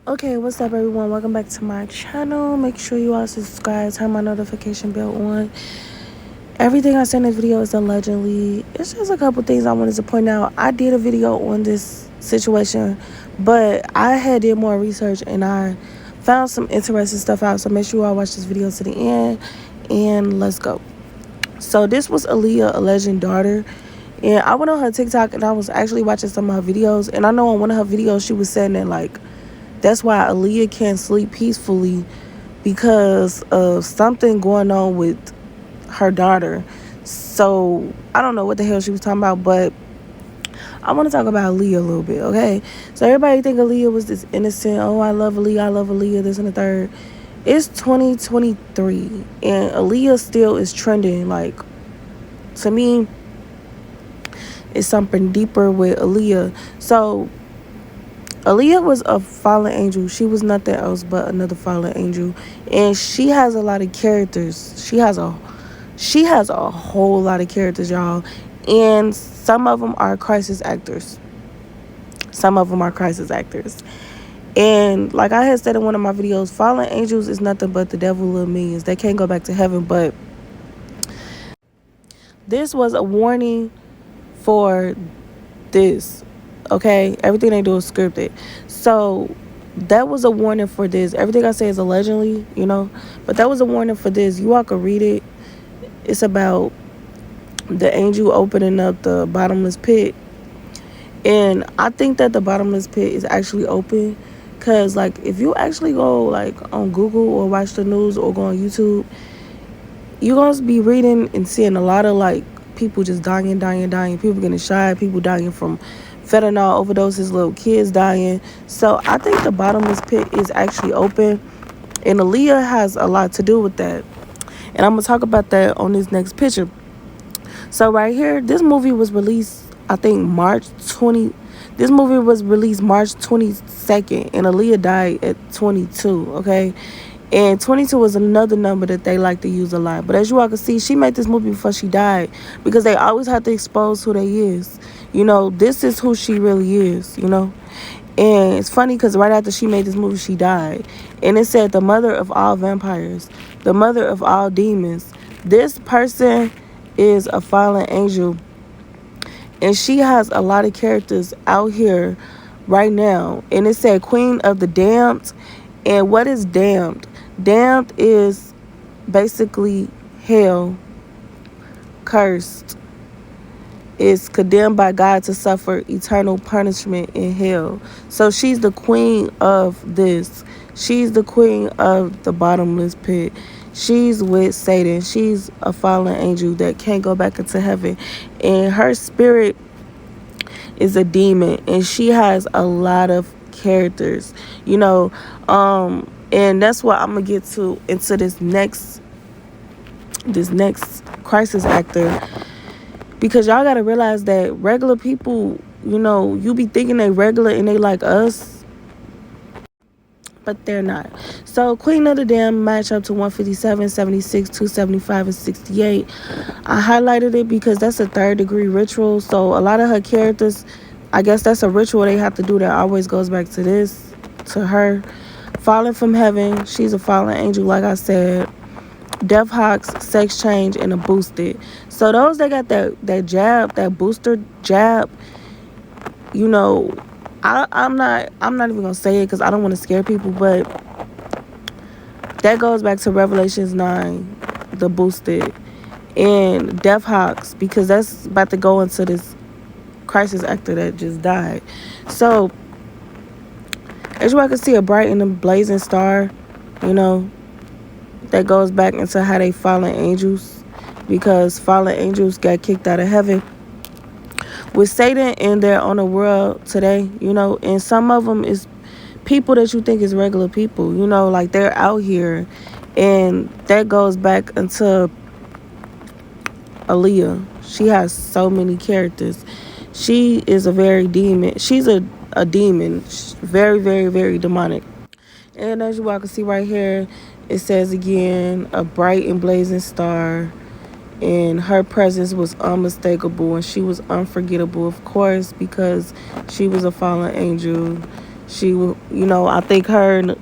Okay, what's up, everyone? Welcome back to my channel. Make sure you all subscribe, turn my notification bell on. Everything I say in this video is allegedly. It's just a couple things I wanted to point out. I did a video on this situation, but I had did more research and I found some interesting stuff out. So make sure you all watch this video to the end, and let's go. So this was Aaliyah, alleged daughter. And I went on her TikTok and I was actually watching some of her videos. And I know on one of her videos she was saying that, like, that's why Aaliyah can't sleep peacefully, because of something going on with her daughter. So I don't know what the hell she was talking about, but I want to talk about Aaliyah a little bit, okay? So everybody think Aaliyah was this innocent, oh, I love Aaliyah, this and the third. It's 2023, and Aaliyah still is trending. Like, to me, it's something deeper with Aaliyah. So Aaliyah was a fallen angel. She was nothing else but another fallen angel. And she has a lot of characters. She has a whole lot of characters, y'all. And some of them are crisis actors. And like I had said in one of my videos, fallen angels is nothing but the devil little minions. They can't go back to heaven. But this was a warning for this. Okay, everything they do is scripted. So that was a warning for this. Everything I say is allegedly, but that was a warning for this. You all can read it. It's about the angel opening up the bottomless pit. And I think that the bottomless pit is actually open, because, like, if you actually go, like, on Google or watch the news or go on YouTube, you're going to be reading and seeing a lot of, like, people just dying, people getting shot, people dying from fentanyl overdoses, little kids dying. So I think the bottomless pit is actually open, and Aaliyah has a lot to do with that. And I'm going to talk about that on this next picture. So right here, this movie was released, I think, This movie was released March 22nd, and Aaliyah died at 22, okay? And 22 was another number that they like to use a lot. But as you all can see, she made this movie before she died, because they always have to expose who they is. This is who she really is, And it's funny because right after she made this movie, she died. And it said, the mother of all vampires, the mother of all demons. This person is a fallen angel. And she has a lot of characters out here right now. And it said Queen of the Damned. And what is damned? Damned is basically hell, cursed. Is condemned by God to suffer eternal punishment in hell. So she's the queen of this. She's the queen of the bottomless pit. She's with Satan. She's a fallen angel that can't go back into heaven. And her spirit is a demon. And she has a lot of characters. And that's what I'm going to get to into this next crisis actor. Because y'all got to realize that regular people, you be thinking they regular and they like us, but they're not. So Queen of the Damned match up to 157, 76, 275, and 68. I highlighted it because that's a third degree ritual. So a lot of her characters, I guess that's a ritual they have to do that always goes back to her. Falling from heaven, she's a fallen angel, like I said. Death Hawks, sex change, and a boosted. So those that got that jab, that booster jab, I'm not even gonna say it because I don't want to scare people, but that goes back to Revelations 9, the boosted, and Death Hawks, because that's about to go into this crisis actor that just died. So as you all can see, a bright and a blazing star, that goes back into how they fallen angels, because fallen angels got kicked out of heaven with Satan in there on the world today, and some of them is people that you think is regular people, like they're out here. And that goes back into Aaliyah. She has so many characters. She is a very demon. She's a demon. Very, very, very demonic. And as you all can see right here, it says again, a bright and blazing star. And her presence was unmistakable, and she was unforgettable, of course, because she was a fallen angel. I think her,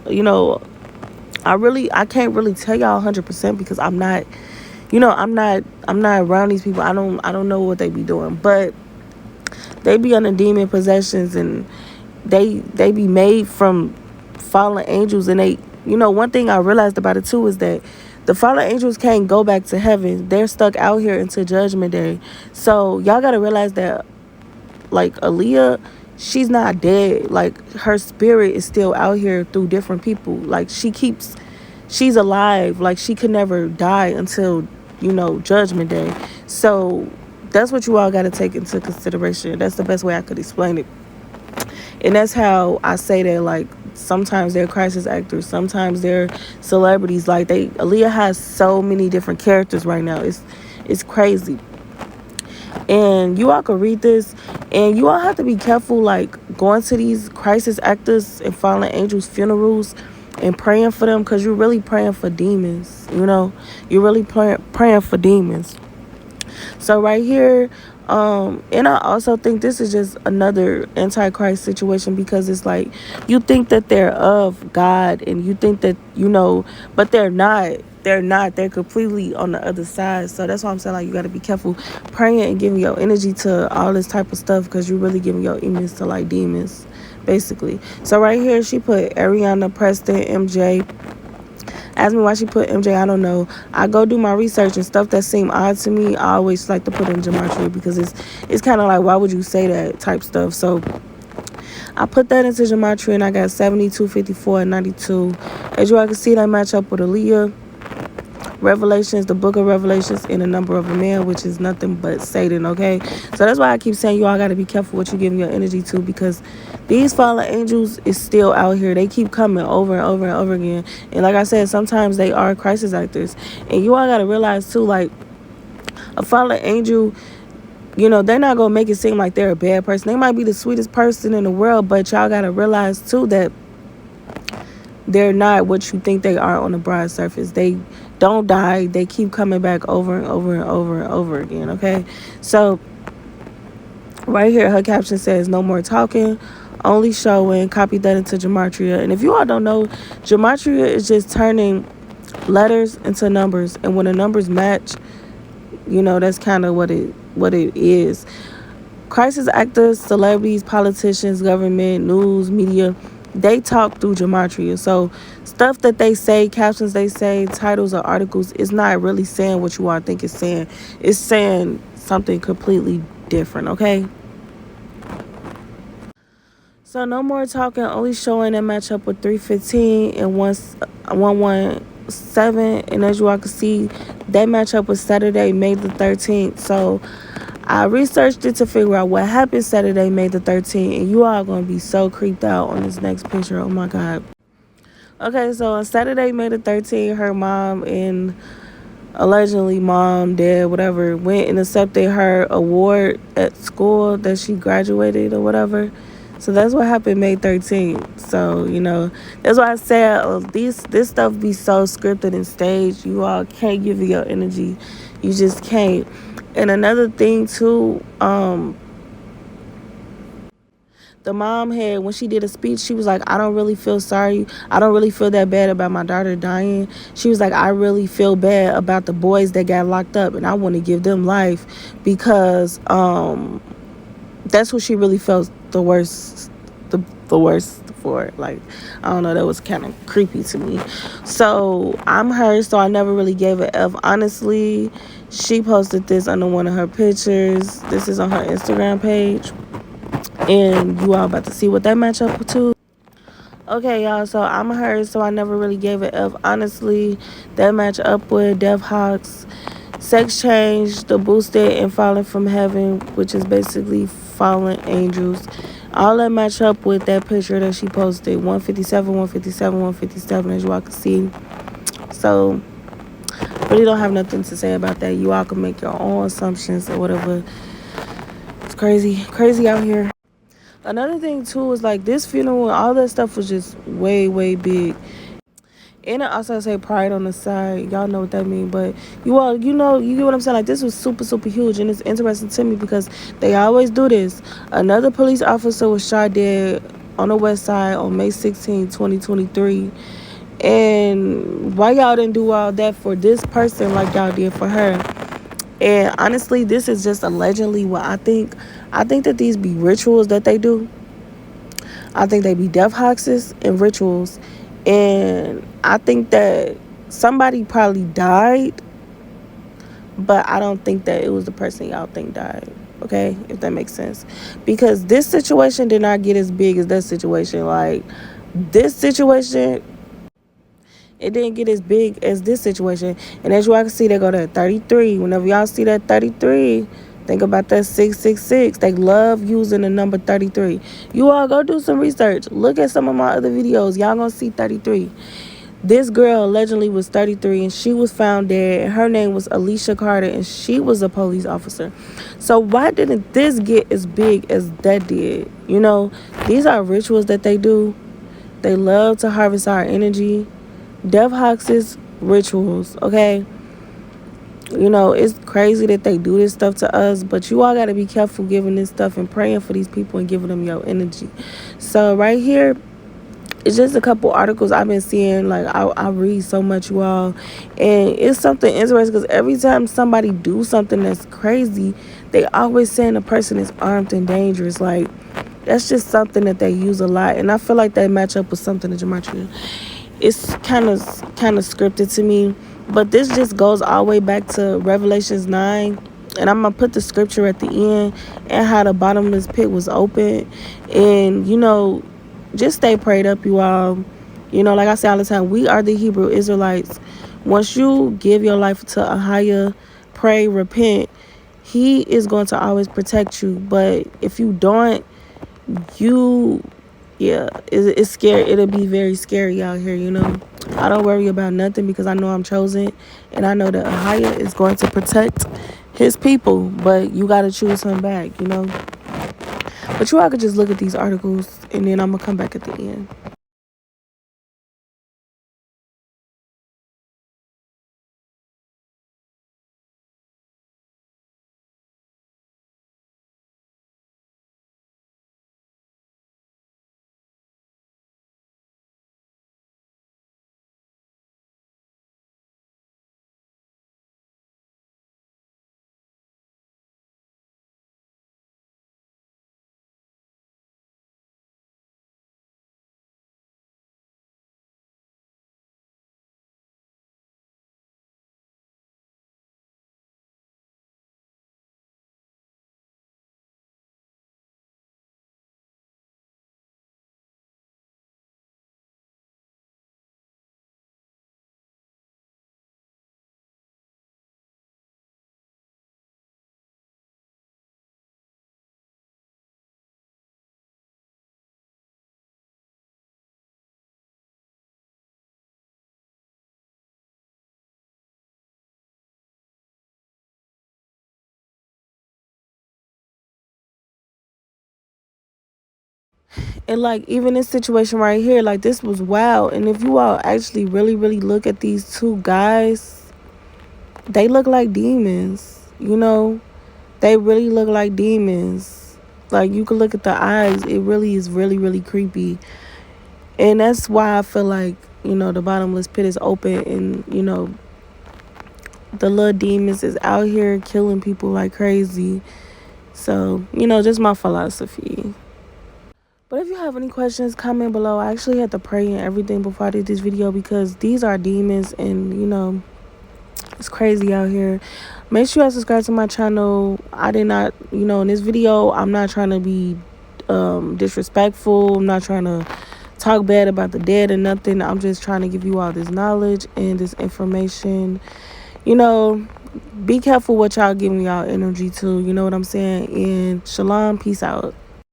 I can't really tell y'all 100% because I'm not around these people. I don't know what they be doing, but they be under demon possessions, and they be made from fallen angels. And one thing I realized about it too is that the fallen angels can't go back to heaven. They're stuck out here until judgment day. So y'all gotta realize that, like, Aaliyah, she's not dead. Like, her spirit is still out here through different people. Like, she's alive. Like, she could never die until judgment day. So that's what you all got to take into consideration. That's the best way I could explain it. And that's how I say that, like, sometimes they're crisis actors, sometimes they're celebrities. Like, Aaliyah has so many different characters right now. It's crazy. And you all can read this, and you all have to be careful, like, going to these crisis actors and fallen angels funerals and praying for them, because you're really praying for demons. You're really praying for demons. So right here, and I also think this is just another antichrist situation, because it's like, you think that they're of God, and you think that, but they're not. They're completely on the other side. So that's why I'm saying, like, you got to be careful praying and giving your energy to all this type of stuff, because you're really giving your demons to, like, demons, basically. So right here, she put Ariana, Preston, MJ. Ask me why she put MJ, I don't know. I go do my research, and stuff that seem odd to me, I always like to put in gematria, because it's kind of like, why would you say that type stuff? So I put that into gematria, and I got 72, 54, and 92. As you all can see, that match up with Aaliyah, Revelations, the book of Revelations, and the number of a man, which is nothing but Satan, okay? So that's why I keep saying you all got to be careful what you're giving your energy to, because these fallen angels is still out here. They keep coming over and over and over again. And like I said, sometimes they are crisis actors. And you all got to realize too, like, a fallen angel, they're not going to make it seem like they're a bad person. They might be the sweetest person in the world, but y'all got to realize too that they're not what you think they are on the broad surface. They don't die. They keep coming back over and over and over and over again, okay? So right here, her caption says, no more talking, only showing. Copy that into gematria. And if you all don't know, gematria is just turning letters into numbers. And when the numbers match, that's kind of what it is. Crisis actors, celebrities, politicians, government, news, media, they talk through gematria. So stuff that they say, captions they say, titles or articles, is not really saying what you all think it's saying. It's saying something completely different, okay? So no more talking, only showing that match up with 315 and 117. And as you all can see, that match up with Saturday, May the 13th. So I researched it to figure out what happened Saturday, May the 13th. And you all are going to be so creeped out on this next picture. Oh my God. Okay, so on Saturday, May the 13th, her mom and allegedly mom, dad, whatever, went and accepted her award at school that she graduated or whatever. So that's what happened May 13th. So, that's why I said, this stuff be so scripted and staged. You all can't give it your energy. You just can't. And another thing too, the mom had, when she did a speech, she was like, I don't really feel sorry. I don't really feel that bad about my daughter dying. She was like, I really feel bad about the boys that got locked up, and I want to give them life, because that's what she really felt the worst for. Like, I don't know, that was kind of creepy to me. So I'm her, so I never really gave a F. Honestly, she posted this under one of her pictures. This is on her Instagram page, and you all about to see what that match up to. Okay, y'all, so I'm her, so I never really gave a F. Honestly, that match up with Dev Hawks, Sex Change, The Boosted, and Falling from Heaven, which is basically fallen angels. All that match up with that picture that she posted, 157, 157, 157, as you all can see. So really don't have nothing to say about that. You all can make your own assumptions or whatever. It's crazy out here. Another thing too is, like, this funeral and all that stuff was just way, way big. And I also say pride on the side. Y'all know what that means. But you all, you get what I'm saying? Like, this was super, super huge. And it's interesting to me because they always do this. Another police officer was shot dead on the west side on May 16, 2023. And why y'all didn't do all that for this person like y'all did for her? And honestly, this is just allegedly what I think. I think that these be rituals that they do. I think they be death hoxes and rituals. And I think that somebody probably died, but I don't think that it was the person y'all think died. Okay, if that makes sense. Because this situation did not get as big as that situation. Like, this situation, it didn't get as big as this situation. And as y'all can see, they go to 33. Whenever y'all see that 33, think about that 666. They love using the number 33. You all go do some research. Look at some of my other videos. Y'all gonna see 33. This girl allegedly was 33 and she was found dead. Her name was Aaliyah Carter and she was a police officer. So why didn't this get as big as that did? You know, these are rituals that they do. They love to harvest our energy. Death Hox's rituals, okay? You know, it's crazy that they do this stuff to us, but you all got to be careful giving this stuff and praying for these people and giving them your energy. So right here, it's just a couple articles I've been seeing. Like, I read so much, you all, and it's something interesting because every time somebody do something that's crazy, they always saying the person is armed and dangerous. Like, that's just something that they use a lot, and I feel like they match up with something that Gematria. It's kind of scripted to me, but this just goes all the way back to Revelations 9, and I'm gonna put the scripture at the end and how the bottomless pit was open. And you know, just stay prayed up, you all. You know, like I say all the time, we are the Hebrew Israelites. Once you give your life to a higher, pray, repent, he is going to always protect you. But if you don't, you, yeah, it's scary. It'll be very scary out here, you know. I don't worry about nothing because I know I'm chosen, and I know that Ahaya is going to protect his people. But you got to choose him back, you know. But you all could just look at these articles, and then I'm gonna come back at the end. And like, even this situation right here, like, this was wild. And if you all actually really look at these two guys, they look like demons, you know. They really look like demons. Like, you can look at the eyes, it really is really creepy. And that's why I feel like, you know, the bottomless pit is open, and you know, the little demons is out here killing people like crazy. So, you know, just my philosophy. But if you have any questions, comment below. I actually had to pray and everything before I did this video because these are demons, and you know, it's crazy out here. Make sure you subscribe to my channel. I did not, you know, in this video, I'm not trying to be disrespectful. I'm not trying to talk bad about the dead or nothing. I'm just trying to give you all this knowledge and this information. You know, be careful what y'all giving y'all energy to. You know what I'm saying? And shalom, peace out.